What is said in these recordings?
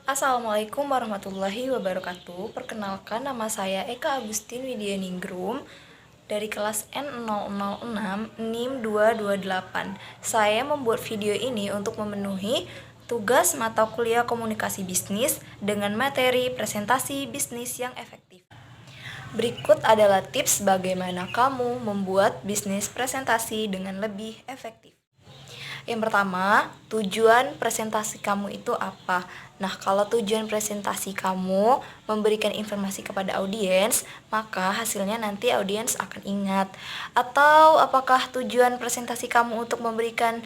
Assalamualaikum warahmatullahi wabarakatuh. Perkenalkan, nama saya Eka Agustin Widyaningrum dari kelas N006 NIM 228. Saya membuat video ini untuk memenuhi tugas mata kuliah komunikasi bisnis dengan materi presentasi bisnis yang efektif. Berikut adalah tips bagaimana kamu membuat bisnis presentasi dengan lebih efektif. Yang pertama, tujuan presentasi kamu itu apa? Nah, kalau tujuan presentasi kamu memberikan informasi kepada audiens, maka hasilnya nanti audiens akan ingat. Atau apakah tujuan presentasi kamu untuk memberikan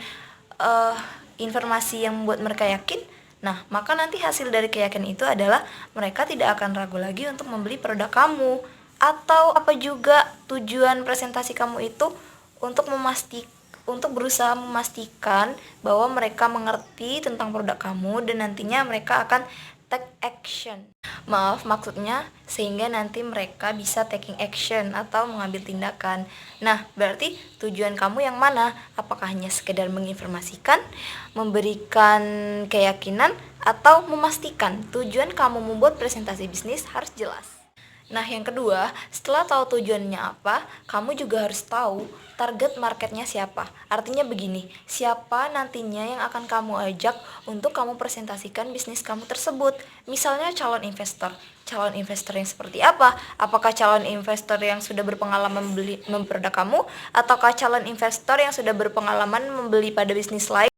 informasi yang membuat mereka yakin? Nah, maka nanti hasil dari keyakinan itu adalah mereka tidak akan ragu lagi untuk membeli produk kamu. Atau apa juga tujuan presentasi kamu itu untuk berusaha memastikan bahwa mereka mengerti tentang produk kamu dan nantinya mereka akan take action. Maksudnya sehingga nanti mereka bisa taking action atau mengambil tindakan. Nah, berarti tujuan kamu yang mana? Apakah hanya sekedar menginformasikan, memberikan keyakinan, atau memastikan? Tujuan kamu membuat presentasi bisnis harus jelas. Nah, yang kedua, setelah tahu tujuannya apa, kamu juga harus tahu target marketnya siapa. Artinya begini, siapa nantinya yang akan kamu ajak untuk kamu presentasikan bisnis kamu tersebut. Misalnya calon investor. Calon investor yang seperti apa? Apakah calon investor yang sudah berpengalaman membeli produk kamu? Ataukah calon investor yang sudah berpengalaman membeli pada bisnis lain?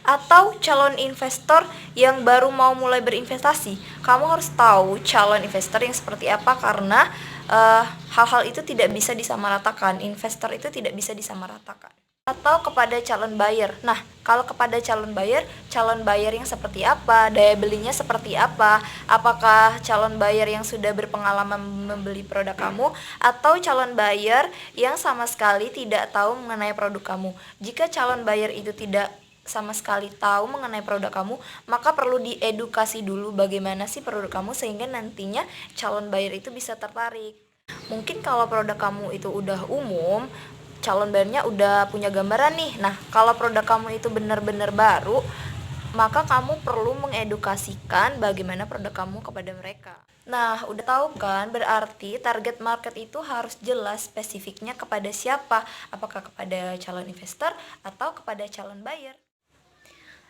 Atau calon investor yang baru mau mulai berinvestasi? Kamu harus tahu calon investor yang seperti apa karena hal-hal itu tidak bisa disamaratakan. Investor itu tidak bisa disamaratakan. Atau kepada calon buyer. Nah, kalau kepada calon buyer yang seperti apa? Daya belinya seperti apa? Apakah calon buyer yang sudah berpengalaman membeli produk kamu atau calon buyer yang sama sekali tidak tahu mengenai produk kamu? Jika calon buyer itu tidak sama sekali tahu mengenai produk kamu, maka perlu diedukasi dulu bagaimana sih produk kamu sehingga nantinya calon buyer itu bisa tertarik. Mungkin kalau produk kamu itu udah umum, calon buyernya udah punya gambaran nih. Nah, kalau produk kamu itu benar-benar baru, maka kamu perlu mengedukasikan bagaimana produk kamu kepada mereka. Nah, udah tahu kan? Berarti target market itu harus jelas spesifiknya kepada siapa, apakah kepada calon investor atau kepada calon buyer.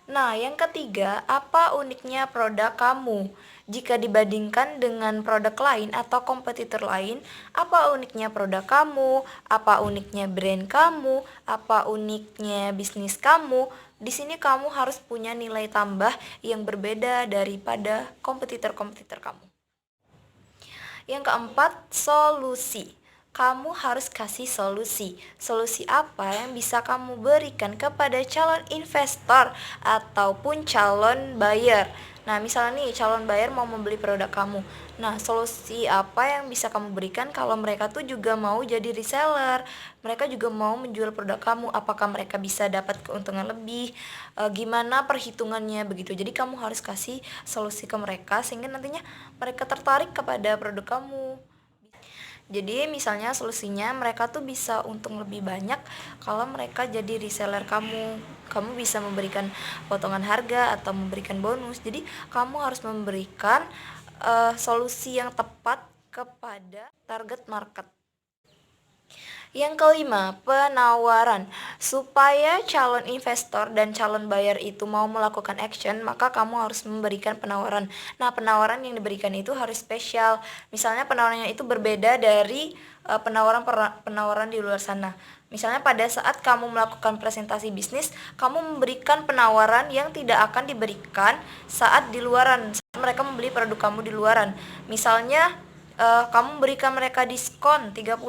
Nah, yang ketiga, apa uniknya produk kamu? Jika dibandingkan dengan produk lain atau kompetitor lain, apa uniknya produk kamu? Apa uniknya brand kamu? Apa uniknya bisnis kamu? Di sini kamu harus punya nilai tambah yang berbeda daripada kompetitor-kompetitor kamu. Yang keempat, solusi. Kamu harus kasih solusi. Solusi apa yang bisa kamu berikan kepada calon investor ataupun calon buyer? Nah, misalnya nih calon buyer mau membeli produk kamu. Nah, solusi apa yang bisa kamu berikan kalau mereka tuh juga mau jadi reseller? Mereka juga mau menjual produk kamu. Apakah mereka bisa dapat keuntungan lebih? Gimana perhitungannya begitu. Jadi kamu harus kasih solusi ke mereka sehingga nantinya mereka tertarik kepada produk kamu. Jadi misalnya solusinya mereka tuh bisa untung lebih banyak kalau mereka jadi reseller kamu. Kamu bisa memberikan potongan harga atau memberikan bonus. Jadi kamu harus memberikan solusi yang tepat kepada target market. Yang kelima, penawaran. Supaya calon investor dan calon buyer itu mau melakukan action, maka kamu harus memberikan penawaran. Nah, penawaran yang diberikan itu harus spesial. Misalnya penawarannya itu berbeda dari penawaran di luar sana. Misalnya pada saat kamu melakukan presentasi bisnis, kamu memberikan penawaran yang tidak akan diberikan saat di luaran, saat mereka membeli produk kamu di luaran. Misalnya kamu berikan mereka diskon 30%.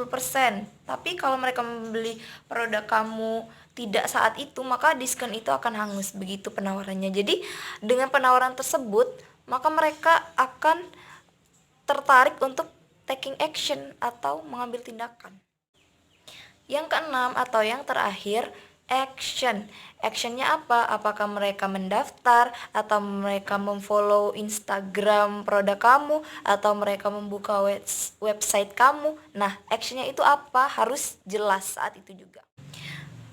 Tapi kalau mereka membeli produk kamu tidak saat itu, maka diskon itu akan hangus. Begitu penawarannya. Jadi dengan penawaran tersebut, maka mereka akan tertarik untuk taking action atau mengambil tindakan. Yang keenam atau yang terakhir, action. Actionnya apa? Apakah mereka mendaftar atau mereka memfollow Instagram produk kamu atau mereka membuka website kamu? Nah, actionnya itu apa? Harus jelas saat itu juga.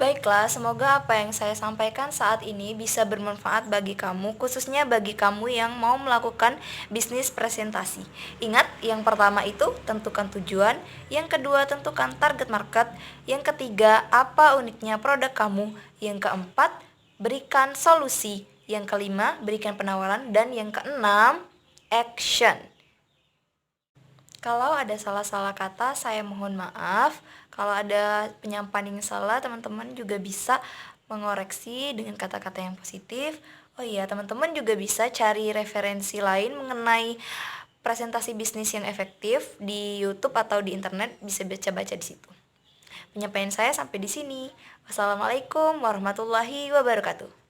Baiklah, semoga apa yang saya sampaikan saat ini bisa bermanfaat bagi kamu, khususnya bagi kamu yang mau melakukan bisnis presentasi. Ingat, yang pertama itu tentukan tujuan, yang kedua tentukan target market, yang ketiga apa uniknya produk kamu, yang keempat berikan solusi, yang kelima berikan penawaran, dan yang keenam action. Kalau ada salah-salah kata, saya mohon maaf. Kalau ada penyampaian yang salah, teman-teman juga bisa mengoreksi dengan kata-kata yang positif. Oh iya, teman-teman juga bisa cari referensi lain mengenai presentasi bisnis yang efektif di YouTube atau di internet, bisa baca-baca di situ. Penyampaian saya sampai di sini. Wassalamualaikum warahmatullahi wabarakatuh.